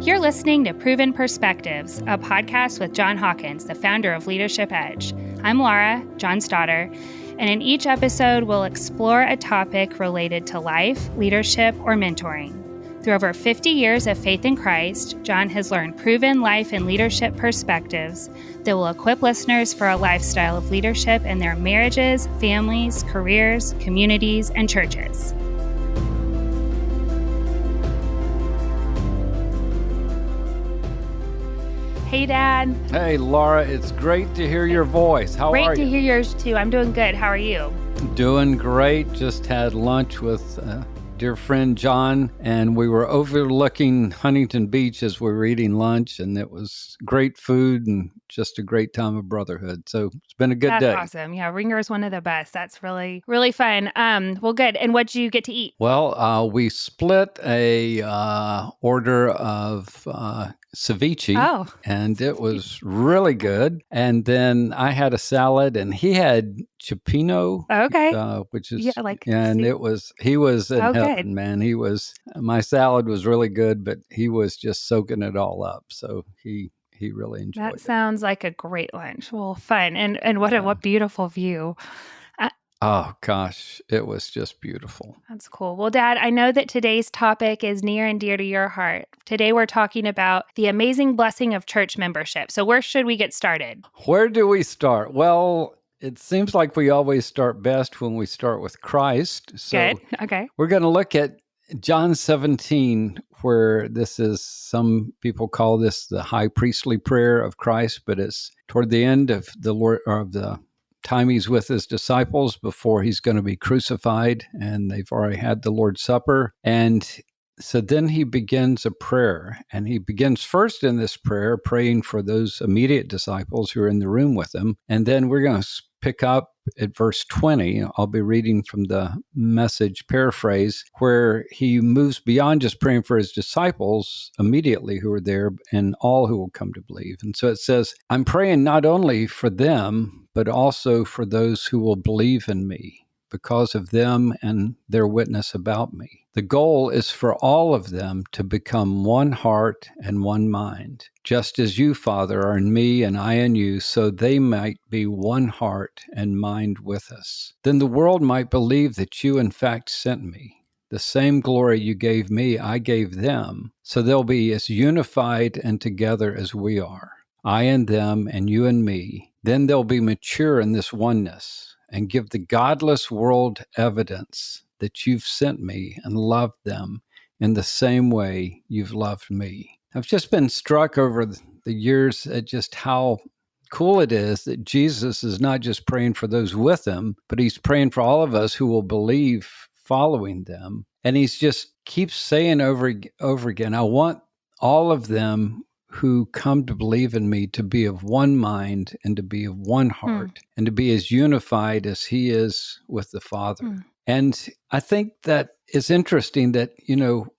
You're listening to Proven Perspectives, a podcast with John Hawkins, the founder of Leadership Edge. I'm Laura, John's daughter, and in each episode, we'll explore a topic related to life, leadership, or mentoring. Through over 50 years of faith in Christ, John has learned proven life and leadership perspectives that will equip listeners for a lifestyle of leadership in their marriages, families, careers, communities, and churches. Hey, Dad. Hey, Laura, it's great to hear your voice. How are you? Great to hear yours, too. I'm doing good. How are you? Doing great. Just had lunch with dear friend John, and we were overlooking Huntington Beach as we were eating lunch, and it was great food and just a great time of brotherhood. So it's been a good day. That's awesome. Yeah, Ringer is one of the best. That's really, really fun. Well, good. And what did you get to eat? Well, we split a order of ceviche, and it was really good. And then I had a salad, and he had cioppino, which is he was in heaven, man. My salad was really good, but he was just soaking it all up. So he really enjoyed it. That sounds like a great lunch. Well, fun. And what beautiful view. Oh, gosh, it was just beautiful. That's cool. Well, Dad, I know that today's topic is near and dear to your heart. Today, we're talking about the amazing blessing of church membership. So where should we get started? Where do we start? Well, it seems like we always start best when we start with Christ. So good. Okay. We're going to look at John 17, where some people call this the high priestly prayer of Christ, but it's toward the end of the time he's with his disciples before he's going to be crucified, and they've already had the Lord's Supper. And so then he begins a prayer, and he begins first in this prayer praying for those immediate disciples who are in the room with him. And then we're going to pick up at verse 20. I'll be reading from the Message paraphrase, where he moves beyond just praying for his disciples immediately who are there and all who will come to believe. And so it says, I'm praying not only for them, but also for those who will believe in me because of them and their witness about me. The goal is for all of them to become one heart and one mind, just as you, Father, are in me and I in you, so they might be one heart and mind with us. Then the world might believe that you in fact sent me. The same glory you gave me, I gave them, so they'll be as unified and together as we are. I and them and you and me. Then they'll be mature in this oneness and give the godless world evidence that you've sent me and loved them in the same way you've loved me. I've just been struck over the years at just how cool it is that Jesus is not just praying for those with him, but he's praying for all of us who will believe following them. And he's just keeps saying over again, I want all of them who come to believe in me to be of one mind and to be of one heart and to be as unified as he is with the Father. And I think that it's interesting that,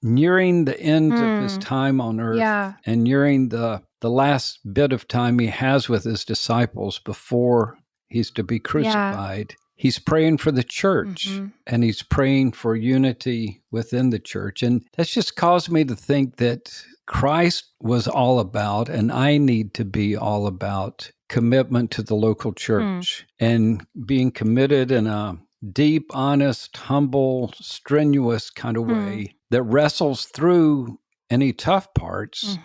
nearing the end of his time on earth and nearing the last bit of time he has with his disciples before he's to be crucified, he's praying for the church and he's praying for unity within the church. And that's just caused me to think that Christ was all about, and I need to be all about, commitment to the local church and being committed in a deep, honest, humble, strenuous kind of way that wrestles through any tough parts,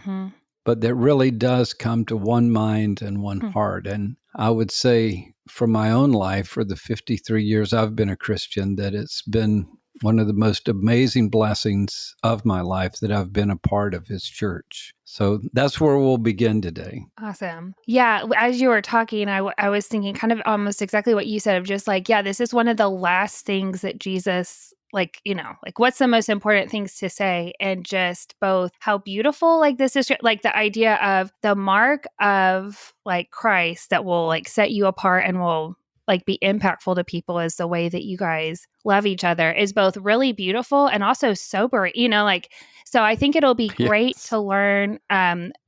but that really does come to one mind and one heart. And I would say for my own life, for the 53 years I've been a Christian, that it's been one of the most amazing blessings of my life that I've been a part of his church. So that's where we'll begin today. Awesome. Yeah, as you were talking, I was thinking kind of almost exactly what you said of just this is one of the last things that Jesus, what's the most important things to say, and just both how beautiful, this is the idea of the mark of Christ that will set you apart and will like be impactful to people is the way that you guys love each other is both really beautiful and also sober, like, so I think it'll be great Yes. to learn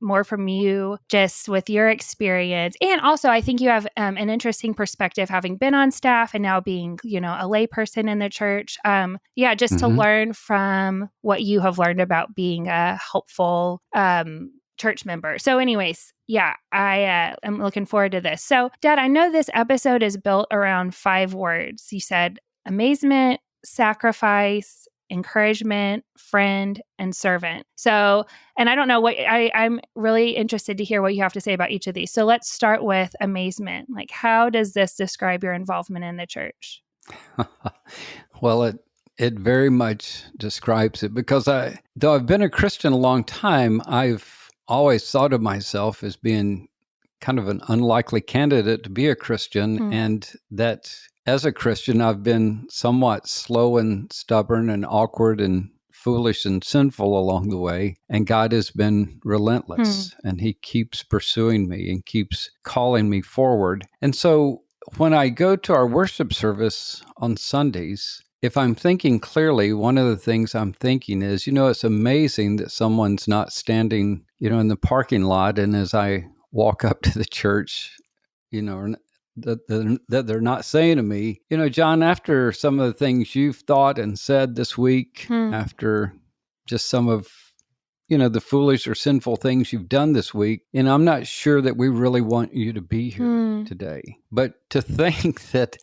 more from you just with your experience. And also I think you have an interesting perspective having been on staff and now being, a lay person in the church. Just to learn from what you have learned about being a helpful church member. So anyways, I am looking forward to this. So Dad, I know this episode is built around 5 words. You said amazement, sacrifice, encouragement, friend, and servant. So, and I don't know what I'm really interested to hear what you have to say about each of these. So let's start with amazement. Like, how does this describe your involvement in the church? Well, it very much describes it because though I've been a Christian a long time, I've always thought of myself as being kind of an unlikely candidate to be a Christian, and that as a Christian, I've been somewhat slow and stubborn and awkward and foolish and sinful along the way. And God has been relentless, and He keeps pursuing me and keeps calling me forward. And so when I go to our worship service on Sundays, if I'm thinking clearly, one of the things I'm thinking is, it's amazing that someone's not standing, in the parking lot. And as I walk up to the church, that they're not saying to me, John, after some of the things you've thought and said this week, after just some of, the foolish or sinful things you've done this week, I'm not sure that we really want you to be here today. But to think that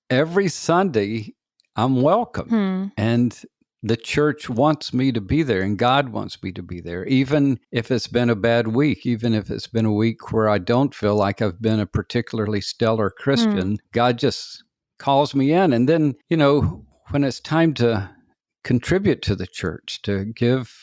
every Sunday I'm welcome and the church wants me to be there and God wants me to be there, even if it's been a bad week, even if it's been a week where I don't feel like I've been a particularly stellar Christian, God just calls me in. And then, when it's time to contribute to the church, to give,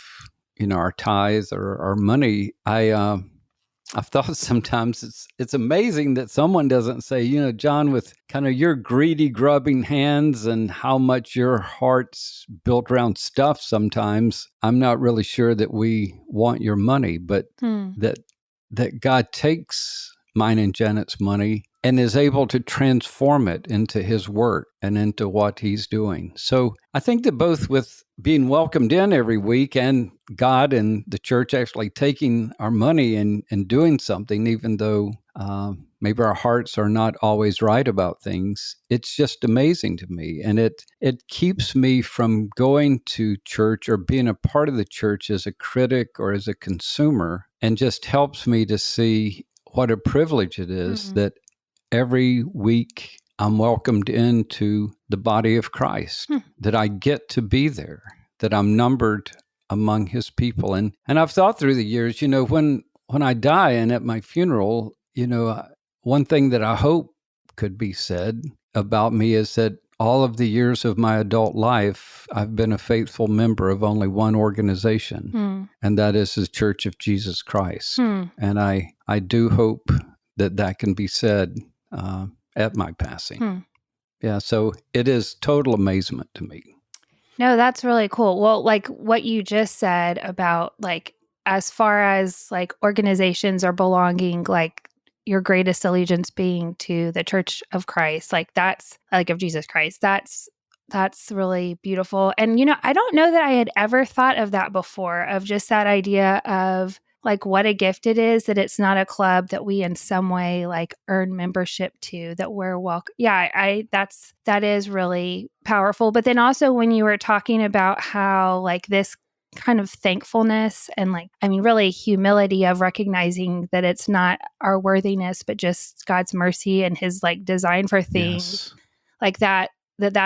our tithe or our money, I've thought sometimes it's amazing that someone doesn't say, John, with kind of your greedy, grubbing hands and how much your heart's built around stuff sometimes, I'm not really sure that we want your money, but that God takes mine and Janet's money and is able to transform it into His work and into what He's doing. So I think that both with being welcomed in every week and God and the church actually taking our money and doing something, even though maybe our hearts are not always right about things, it's just amazing to me. And it keeps me from going to church or being a part of the church as a critic or as a consumer, and just helps me to see what a privilege it is that every week I'm welcomed into the body of Christ, that I get to be there, that I'm numbered among His people. And I've thought through the years, when I die and at my funeral, one thing that I hope could be said about me is that all of the years of my adult life, I've been a faithful member of only one organization, and that is the Church of Jesus Christ. And I do hope that can be said at my passing. Yeah, so it is total amazement to me. No, that's really cool. Well, like what you just said about like, as far as like organizations or belonging, like your greatest allegiance being to the Church of Christ, like that's like of Jesus Christ, that's really beautiful. And, I don't know that I had ever thought of that before, of just that idea of like what a gift it is that it's not a club that we in some way like earn membership to, that we're welcome. Yeah, that is really powerful. But then also when you were talking about how like this kind of thankfulness and like, really humility of recognizing that it's not our worthiness, but just God's mercy and His like design for things, like that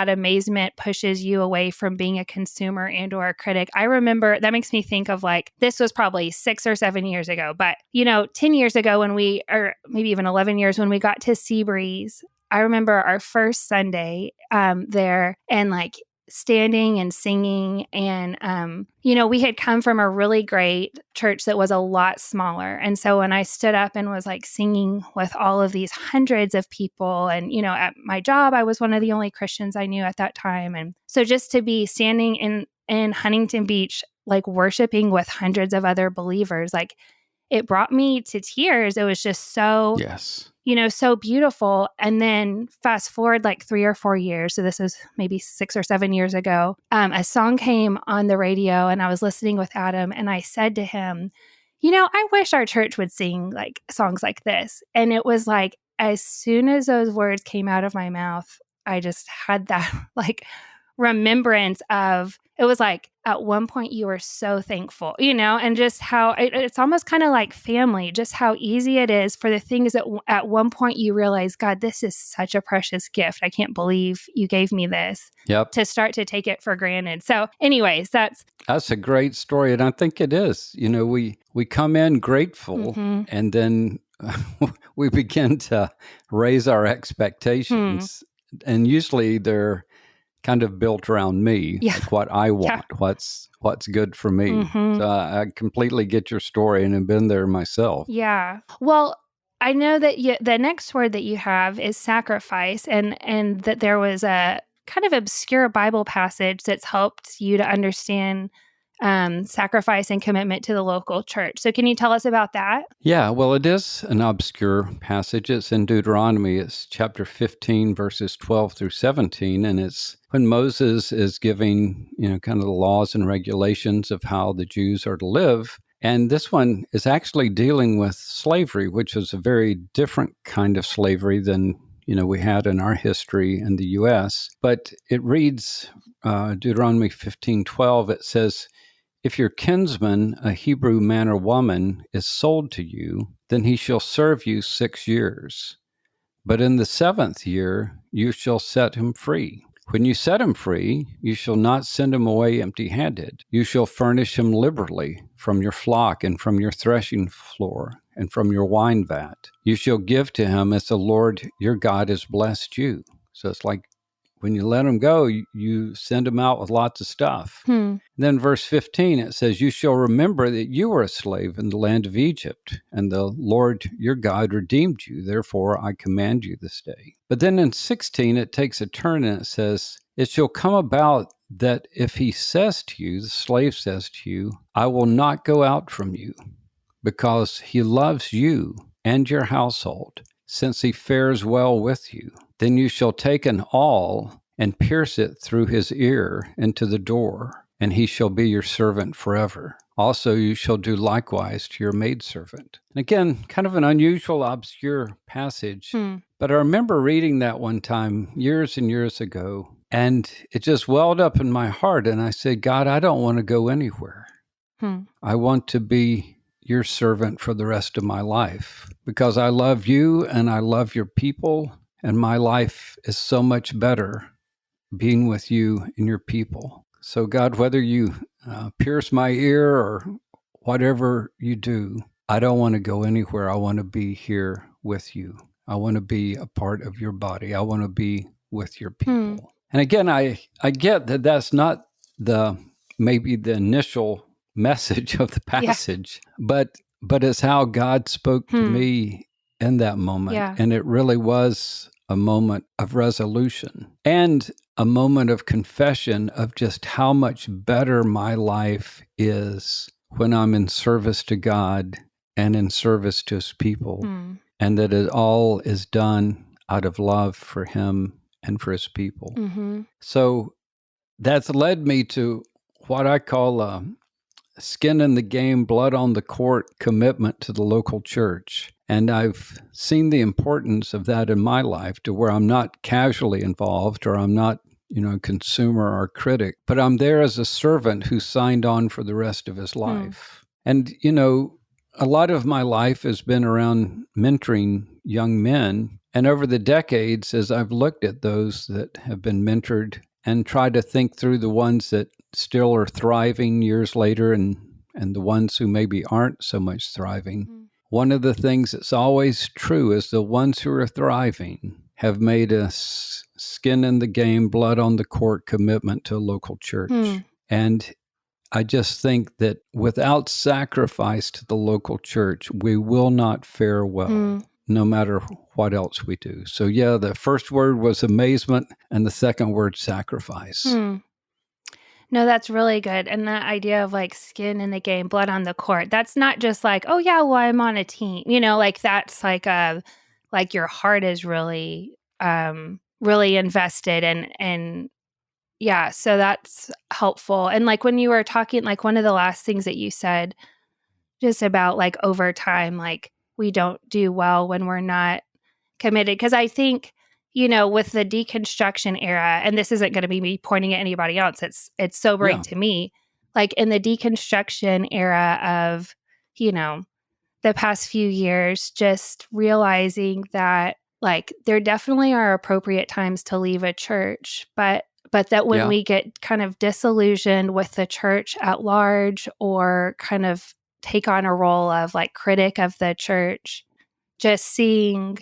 amazement pushes you away from being a consumer and or a critic. I remember that makes me think of like, this was probably 6 or 7 years ago, but 10 years ago or maybe even 11 years when we got to Seabreeze, I remember our first Sunday there and like standing and singing. And, we had come from a really great church that was a lot smaller. And so when I stood up and was like singing with all of these hundreds of people, and, at my job, I was one of the only Christians I knew at that time. And so just to be standing in Huntington Beach, like worshiping with hundreds of other believers, like it brought me to tears. It was just so, so beautiful. And then fast forward like 3 or 4 years. So this is maybe 6 or 7 years ago. A song came on the radio and I was listening with Adam and I said to him, I wish our church would sing like songs like this. And it was like, as soon as those words came out of my mouth, I just had that like remembrance of, it was like at one point you were so thankful, and just how it's almost kind of like family, just how easy it is for the things that at one point you realize, God, this is such a precious gift. I can't believe you gave me this. Yep. To start to take it for granted. So anyways, that's a great story. And I think it is, we come in grateful and then we begin to raise our expectations. And usually they're kind of built around me, like what I want, what's good for me. So I completely get your story and have been there myself. Yeah. Well, I know that the next word that you have is sacrifice, and that there was a kind of obscure Bible passage that's helped you to understand sacrifice and commitment to the local church. So can you tell us about that? Yeah, well, it is an obscure passage. It's in Deuteronomy. It's chapter 15, verses 12 through 17. And it's when Moses is giving, kind of the laws and regulations of how the Jews are to live. And this one is actually dealing with slavery, which is a very different kind of slavery than we had in our history in the U.S. But it reads, Deuteronomy 15:12, it says, "If your kinsman, a Hebrew man or woman, is sold to you, then he shall serve you 6 years. But in the 7th year, you shall set him free. When you set him free, you shall not send him away empty-handed. You shall furnish him liberally from your flock and from your threshing floor and from your wine vat. You shall give to him as the Lord your God has blessed you." So it's like when you let him go, you send him out with lots of stuff. Then verse 15, it says, "You shall remember that you were a slave in the land of Egypt, and the Lord your God redeemed you. Therefore, I command you this day." But then in 16, it takes a turn and it says, "It shall come about that if he says to you," the slave says to you, "I will not go out from you, because he loves you and your household, since he fares well with you. Then you shall take an awl and pierce it through his ear into the door, and he shall be your servant forever. Also, you shall do likewise to your maidservant." And again, kind of an unusual, obscure passage. But I remember reading that one time years and years ago, and it just welled up in my heart. And I said, God, I don't want to go anywhere. I want to be your servant for the rest of my life, because I love you and I love your people, and my life is so much better being with you and your people. So God, whether you pierce my ear or whatever you do, I don't want to go anywhere. I want to be here with you. I want to be a part of your body. I want to be with your people. And again, I get that that's not maybe the initial message of the passage, but it's how God spoke to me in that moment. And it really was a moment of resolution and a moment of confession of just how much better my life is when I'm in service to God and in service to his people, and that it all is done out of love for him and for his people. So that's led me to what I call skin in the game, blood on the court commitment to the local church. And I've seen the importance of that in my life, to where I'm not casually involved, or I'm not, a consumer or critic, but I'm there as a servant who signed on for the rest of his life. And, a lot of my life has been around mentoring young men. And over the decades, as I've looked at those that have been mentored and tried to think through the ones that still are thriving years later, and the ones who maybe aren't so much thriving, one of the things that's always true is the ones who are thriving have made a skin in the game, blood on the court commitment to a local church. And I just think that without sacrifice to the local church, we will not fare well, no matter what else we do. So yeah, the first word was amazement, and the second word, sacrifice. No, that's really good. And that idea of like skin in the game, blood on the court, that's not just like, oh yeah, well, I'm on a team, like that's like like your heart is really, really invested and yeah, so that's helpful. And like when you were talking, like one of the last things that you said just about like over time, like we don't do well when we're not committed. Because I think, with the deconstruction era, and this isn't going to be me pointing at anybody else, it's sobering to me. Like in the deconstruction era of, the past few years, just realizing that like there definitely are appropriate times to leave a church, but that when we get kind of disillusioned with the church at large or kind of take on a role of like critic of the church, just seeing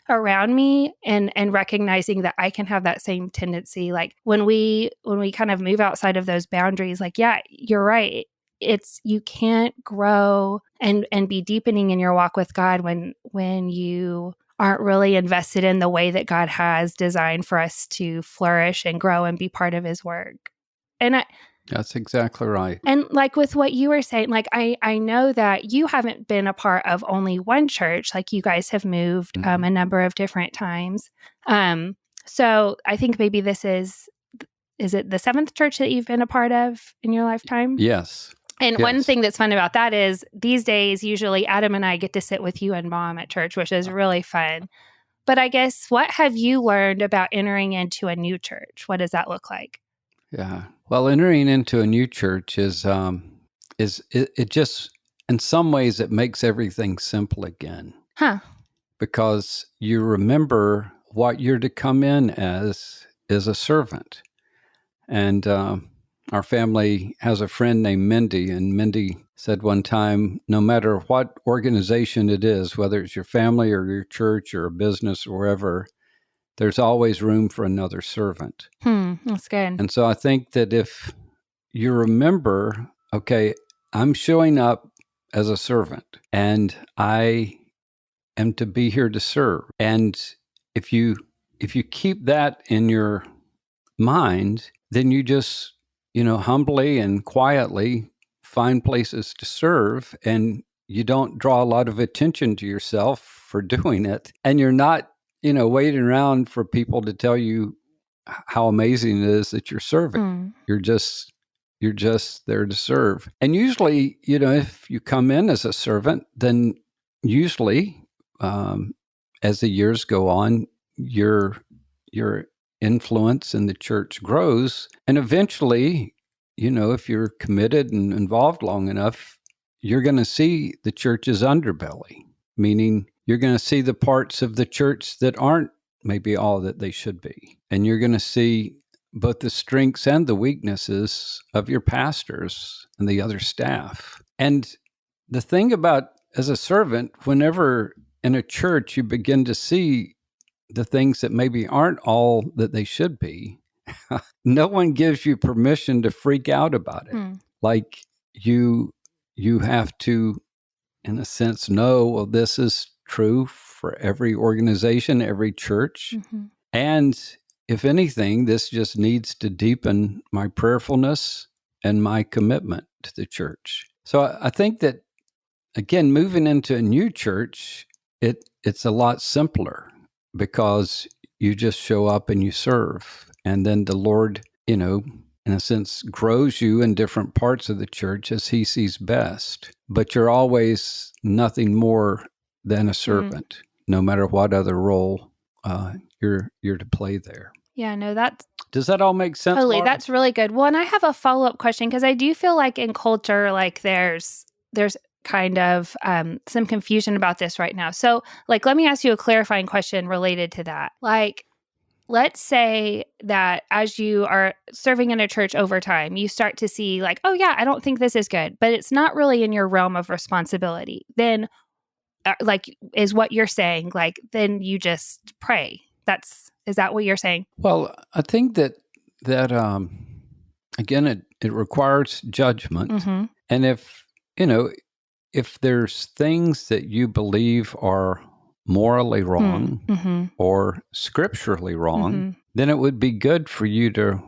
around me and recognizing that I can have that same tendency. Like when we kind of move outside of those boundaries, like, yeah, you're right. You can't grow and be deepening in your walk with God when you aren't really invested in the way that God has designed for us to flourish and grow and be part of his work. And that's exactly right. And like with what you were saying, like I know that you haven't been a part of only one church, like you guys have moved a number of different times. So I think maybe this is it the 7th church that you've been a part of in your lifetime? Yes. And one thing that's fun about that is these days, usually Adam and I get to sit with you and Mom at church, which is really fun. But I guess, what have you learned about entering into a new church? What does that look like? Yeah. Well, entering into a new church is it just, in some ways, it makes everything simple again. Huh. Because you remember what you're to come in as is a servant. And our family has a friend named Mindy, and Mindy said one time, no matter what organization it is, whether it's your family or your church or a business or wherever, there's always room for another servant. That's good. And so I think that if you remember, okay, I'm showing up as a servant and I am to be here to serve. And if you keep that in your mind, then you just, humbly and quietly find places to serve, and you don't draw a lot of attention to yourself for doing it. And you're not, waiting around for people to tell you how amazing it is that you're serving. You're just there to serve. And usually, if you come in as a servant, then usually, as the years go on, your influence in the church grows. And eventually, if you're committed and involved long enough, you're going to see the church's underbelly, meaning you're going to see the parts of the church that aren't maybe all that they should be. And you're going to see both the strengths and the weaknesses of your pastors and the other staff. And the thing about, as a servant, whenever in a church you begin to see the things that maybe aren't all that they should be, no one gives you permission to freak out about it. Like you have to, in a sense, know, well, this is true for every organization, every church. And if anything, this just needs to deepen my prayerfulness and my commitment to the church. So I think that, again, moving into a new church, it's a lot simpler because you just show up and you serve. And then the Lord, in a sense, grows you in different parts of the church as he sees best. But you're always nothing more than a servant, no matter what other role you're to play there. Yeah, no, does that all make sense? Totally, Laura? that's really good. Well, and I have a follow-up question, because I do feel like in culture, like there's kind of some confusion about this right now. So, like, let me ask you a clarifying question related to that. Like, let's say that as you are serving in a church over time, you start to see like, oh yeah, I don't think this is good, but it's not really in your realm of responsibility. Then, like, is what you're saying, like, then you just pray. Is that what you're saying? Well, I think that again, it requires judgment. And if there's things that you believe are morally wrong or scripturally wrong, then it would be good for you to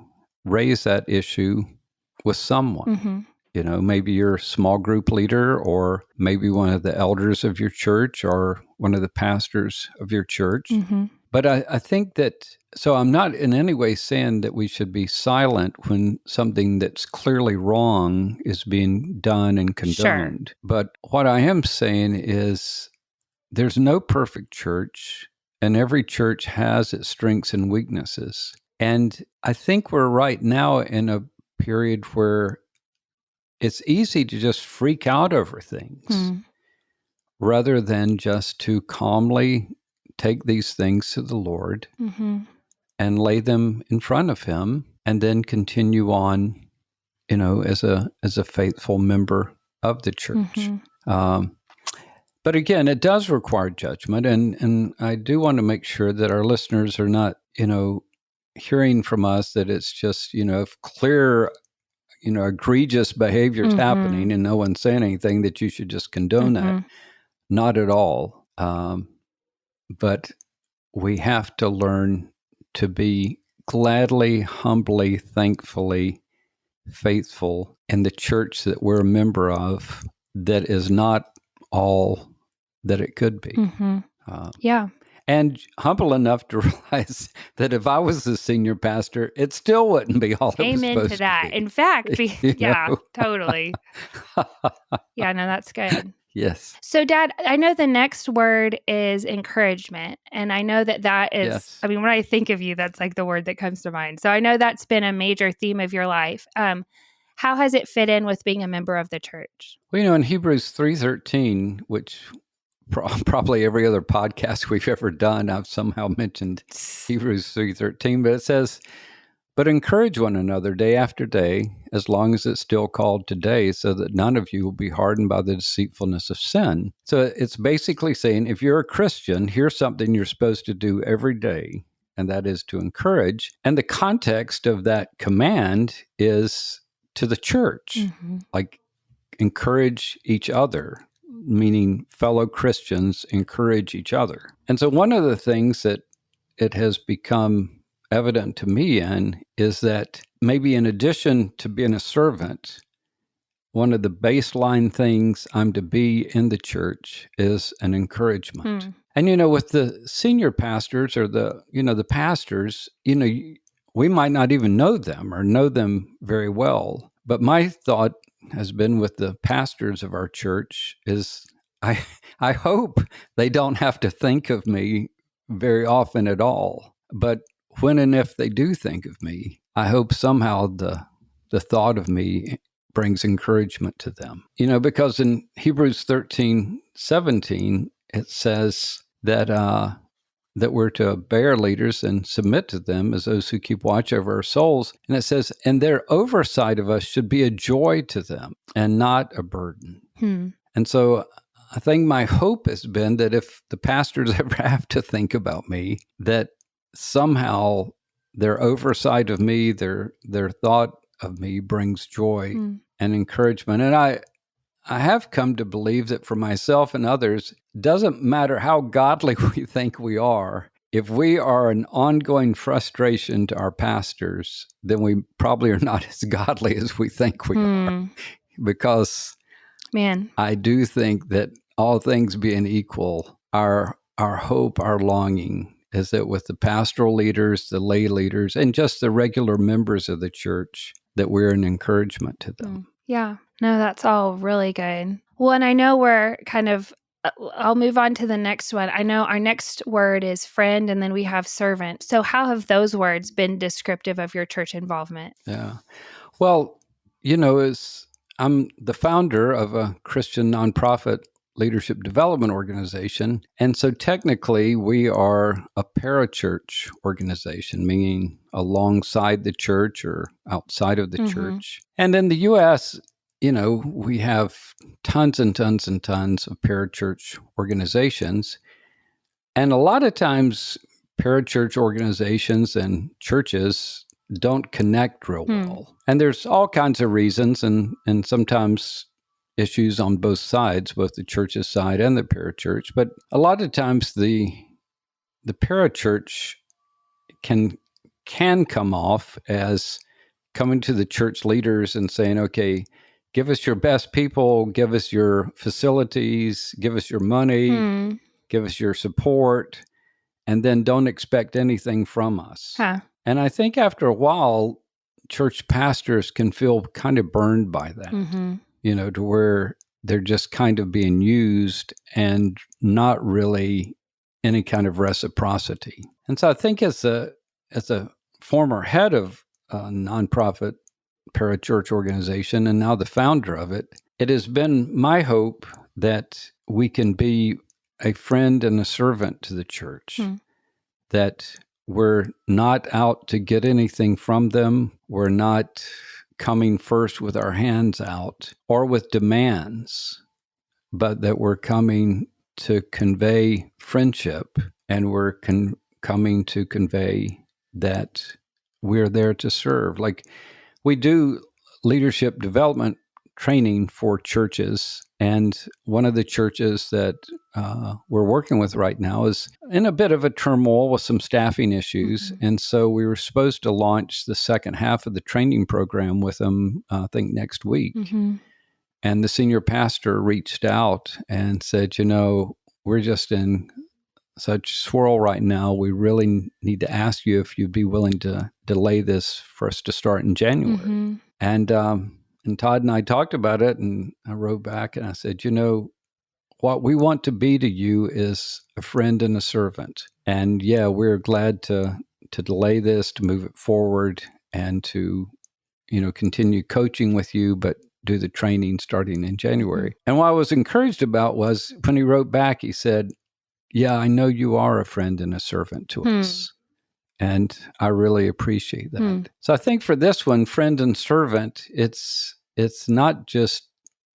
raise that issue with someone. Maybe your small group leader, or maybe one of the elders of your church, or one of the pastors of your church. Mm-hmm. But I think that, so I'm not in any way saying that we should be silent when something that's clearly wrong is being done and condoned. Sure. But what I am saying is there's no perfect church, and every church has its strengths and weaknesses. And I think we're right now in a period where it's easy to just freak out over things rather than just to calmly take these things to the Lord and lay them in front of Him, and then continue on, as a faithful member of the church. But again, it does require judgment, and I do want to make sure that our listeners are not, hearing from us that it's just, if clear, egregious behavior is happening and no one's saying anything, that you should just condone that. Not at all. But we have to learn to be gladly, humbly, thankfully faithful in the church that we're a member of, that is not all that it could be. Yeah. And humble enough to realize that if I was the senior pastor, it still wouldn't be all it was Amen supposed to that. to be. In fact, You know? totally. Yeah, no, that's good. Yes. So, Dad, I know the next word is encouragement. And I know that is, Yes. I mean, when I think of you, that's like the word that comes to mind. So I know that's been a major theme of your life. How has it fit in with being a member of the church? Well, in Hebrews 3:13, which probably every other podcast we've ever done, I've somehow mentioned Hebrews 3:13, but it says, "But encourage one another day after day, as long as it's still called today, so that none of you will be hardened by the deceitfulness of sin." So it's basically saying, if you're a Christian, here's something you're supposed to do every day, and that is to encourage. And the context of that command is to the church, like encourage each other, meaning fellow Christians encourage each other. And so one of the things that it has become evident to me in is that maybe in addition to being a servant, one of the baseline things I'm to be in the church is an encouragement. And, with the senior pastors or the pastors, we might not even know them or know them very well. But my thought has been with the pastors of our church is I hope they don't have to think of me very often at all. But when and if they do think of me, I hope somehow the thought of me brings encouragement to them. Because in Hebrews 13:17, it says that we're to obey our leaders and submit to them as those who keep watch over our souls. And it says, and their oversight of us should be a joy to them and not a burden. And so I think my hope has been that if the pastors ever have to think about me, that somehow their oversight of me, their thought of me brings joy and encouragement. And I have come to believe that for myself and others, it doesn't matter how godly we think we are. If we are an ongoing frustration to our pastors, then we probably are not as godly as we think we are. Because I do think that all things being equal, our hope, our longing is that with the pastoral leaders, the lay leaders, and just the regular members of the church, that we're an encouragement to them. Yeah. No, that's all really good. Well, and I know we're kind of, I'll move on to the next one. I know our next word is friend, and then we have servant. So how have those words been descriptive of your church involvement? Yeah. Well, I'm the founder of a Christian nonprofit leadership development organization. And so technically we are a parachurch organization, meaning alongside the church or outside of the church. And in the U.S., we have tons and tons and tons of parachurch organizations. And a lot of times parachurch organizations and churches don't connect real well. And there's all kinds of reasons and sometimes issues on both sides, both the church's side and the parachurch. But a lot of times the parachurch can come off as coming to the church leaders and saying, okay, give us your best people, give us your facilities, give us your money, give us your support, and then don't expect anything from us. Huh. And I think after a while, church pastors can feel kind of burned by that, to where they're just kind of being used and not really any kind of reciprocity. And so I think as a former head of a nonprofit parachurch organization and now the founder of it, it has been my hope that we can be a friend and a servant to the church, that we're not out to get anything from them. We're not coming first with our hands out or with demands, but that we're coming to convey friendship, and we're coming to convey that we're there to serve. Like, we do leadership development training for churches, and one of the churches that we're working with right now is in a bit of a turmoil with some staffing issues. And so we were supposed to launch the second half of the training program with them, I think next week. And the senior pastor reached out and said, we're just in such swirl right now. We really need to ask you if you'd be willing to delay this for us to start in January. And Todd and I talked about it, and I wrote back and I said, what we want to be to you is a friend and a servant. And yeah, we're glad to delay this, to move it forward, and to, continue coaching with you, but do the training starting in January. And what I was encouraged about was when he wrote back, he said, yeah, I know you are a friend and a servant to us. And I really appreciate that. So I think for this one, friend and servant, it's not just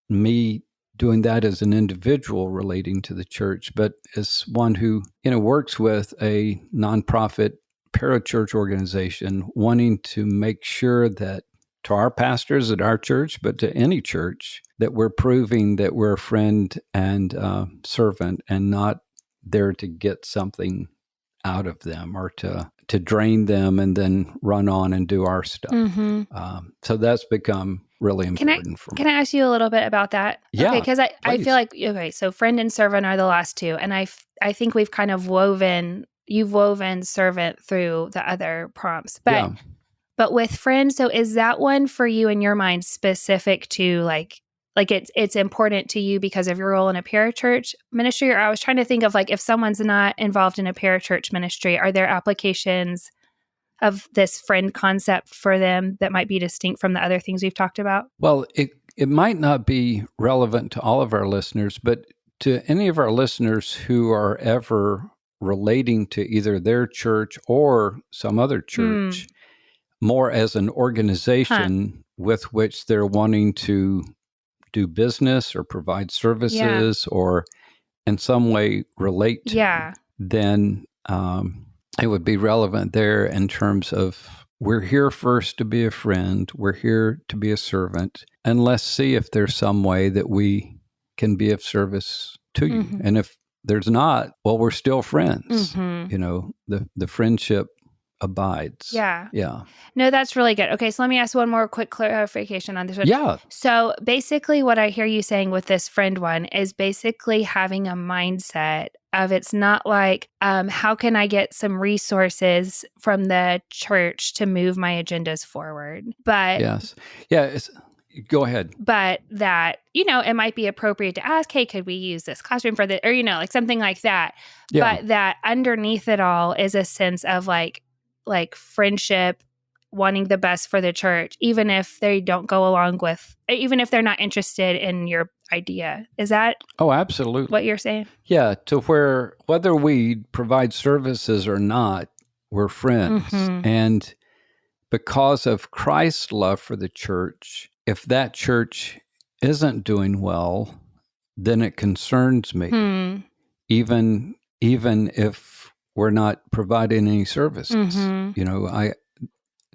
me doing that as an individual relating to the church, but as one who, works with a nonprofit parachurch organization, wanting to make sure that to our pastors at our church, but to any church, that we're proving that we're a friend and servant, and not there to get something out of them or to drain them and then run on and do our stuff. So that's become really important for me. Can I ask you a little bit about that? Yeah, okay, because I feel like, so friend and servant are the last two. And I think we've kind of you've woven servant through the other prompts. But with friend, so is that one for you in your mind specific to like it's important to you because of your role in a parachurch ministry? Or I was trying to think of if someone's not involved in a parachurch ministry, are there applications of this friend concept for them that might be distinct from the other things we've talked about? Well, it might not be relevant to all of our listeners, but to any of our listeners who are ever relating to either their church or some other church, more as an organization with which they're wanting to do business or provide services or in some way relate to, then it would be relevant there in terms of, we're here first to be a friend, we're here to be a servant, and let's see if there's some way that we can be of service to you. And if there's not, well, we're still friends. The friendship abides. Yeah. No, that's really good. Okay, so let me ask one more quick clarification on this one. Yeah. So basically what I hear you saying with this friend one is basically having a mindset of, it's not like, how can I get some resources from the church to move my agendas forward? But yes. Yeah. Go ahead. But that, it might be appropriate to ask, hey, could we use this classroom for this? Or, something like that. Yeah. But that underneath it all is a sense of like friendship, wanting the best for the church, even if they don't go along with, even if they're not interested in your idea. Is that absolutely what you're saying? Yeah, to where whether we provide services or not, we're friends. And because of Christ's love for the church, if that church isn't doing well, then it concerns me, even if we're not providing any services. I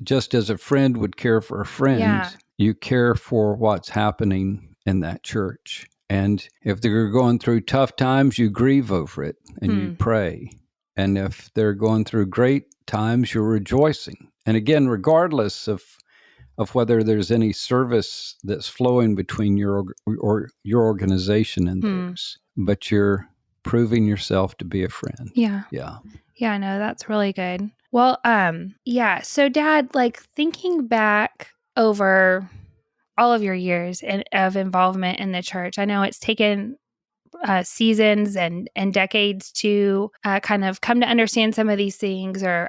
just as a friend would care for a friend, you care for what's happening in that church. And if they're going through tough times, you grieve over it and you pray. And if they're going through great times, you're rejoicing. And again, regardless of of whether there's any service that's flowing between your organization and theirs, but you're proving yourself to be a friend. Yeah. Yeah, no, that's really good. Well, so Dad, like thinking back over all of your years of involvement in the church, I know it's taken seasons and decades to kind of come to understand some of these things or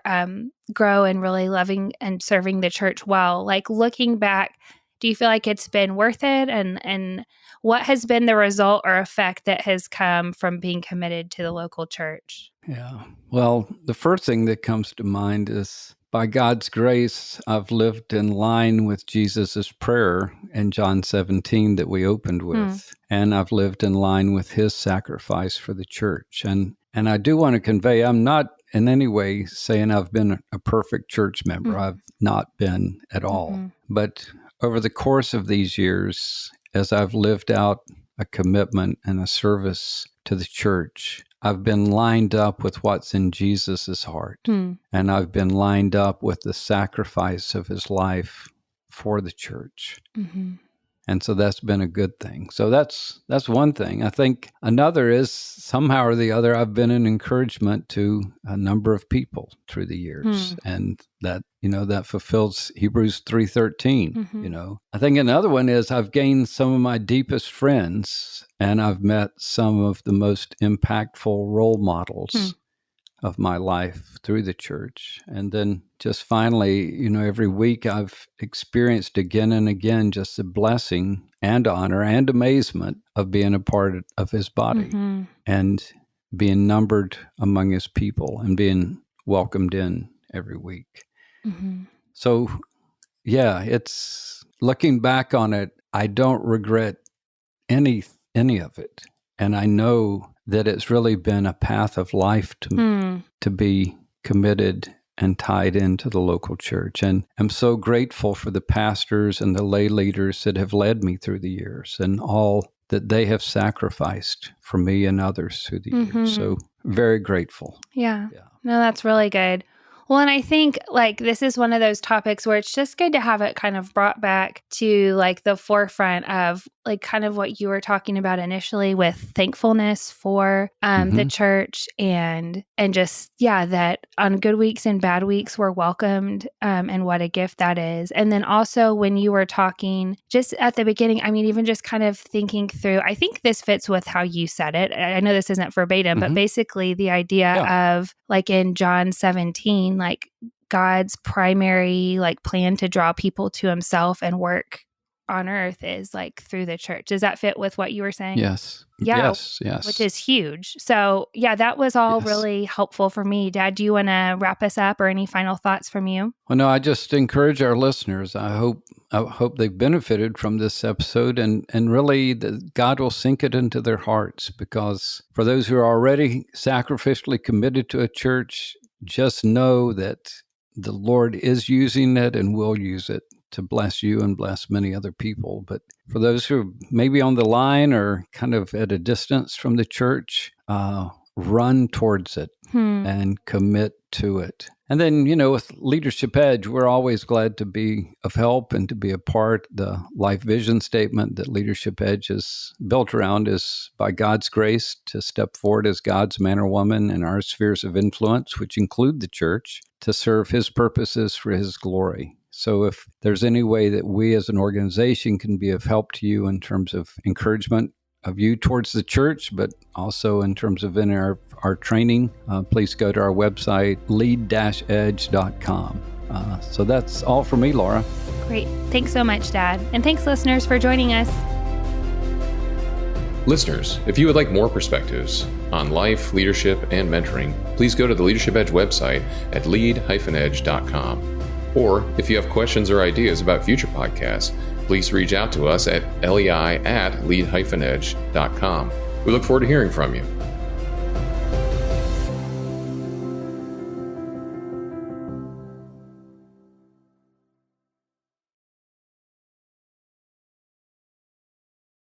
grow and really loving and serving the church well. Like looking back, do you feel like it's been worth it? And what has been the result or effect that has come from being committed to the local church? Yeah. Well, the first thing that comes to mind is by God's grace, I've lived in line with Jesus's prayer in John 17 that we opened with. And I've lived in line with his sacrifice for the church. And I do want to convey, I'm not in any way saying I've been a perfect church member. I've not been at all. But over the course of these years, as I've lived out a commitment and a service to the church, I've been lined up with what's in Jesus's heart. And I've been lined up with the sacrifice of his life for the church. And so that's been a good thing. So that's one thing. I think another is somehow or the other, I've been an encouragement to a number of people through the years. And that, that fulfills Hebrews 3:13. I think another one is I've gained some of my deepest friends and I've met some of the most impactful role models of my life through the church. And then just finally, every week I've experienced again and again just the blessing and honor and amazement of being a part of his body and being numbered among his people and being welcomed in every week. So, yeah, it's looking back on it, I don't regret any of it. And I know that it's really been a path of life to me to be committed and tied into the local church. And I'm so grateful for the pastors and the lay leaders that have led me through the years and all that they have sacrificed for me and others through the years. So very grateful. Yeah. No, that's really good. Well, and I think like this is one of those topics where it's just good to have it kind of brought back to like the forefront of like kind of what you were talking about initially with thankfulness for the church and just, that on good weeks and bad weeks we're welcomed and what a gift that is. And then also when you were talking just at the beginning, I mean, even just kind of thinking through, I think this fits with how you said it. I know this isn't verbatim, but basically the idea of like in John 17, like God's primary like plan to draw people to himself and work on earth is like through the church. Does that fit with what you were saying? Yes. Yeah. Yes. Which is huge. So that was all really helpful for me. Dad, do you want to wrap us up or any final thoughts from you? Well, no, I just encourage our listeners. I hope they've benefited from this episode and really that God will sink it into their hearts, because for those who are already sacrificially committed to a church, just know that the Lord is using it and will use it to bless you and bless many other people. But for those who are maybe on the line or kind of at a distance from the church, run towards it and commit to it. And then, with Leadership Edge, we're always glad to be of help and to be a part. The life vision statement that Leadership Edge is built around is by God's grace to step forward as God's man or woman in our spheres of influence, which include the church, to serve his purposes for his glory. So if there's any way that we as an organization can be of help to you in terms of encouragement of you towards the church, but also in terms of in our training, please go to our website, lead-edge.com. So that's all for me, Laura. Great. Thanks so much, Dad. And thanks, listeners, for joining us. Listeners, if you would like more perspectives on life, leadership, and mentoring, please go to the Leadership Edge website at lead-edge.com. Or if you have questions or ideas about future podcasts, please reach out to us at lei@lead-edge.com. We look forward to hearing from you.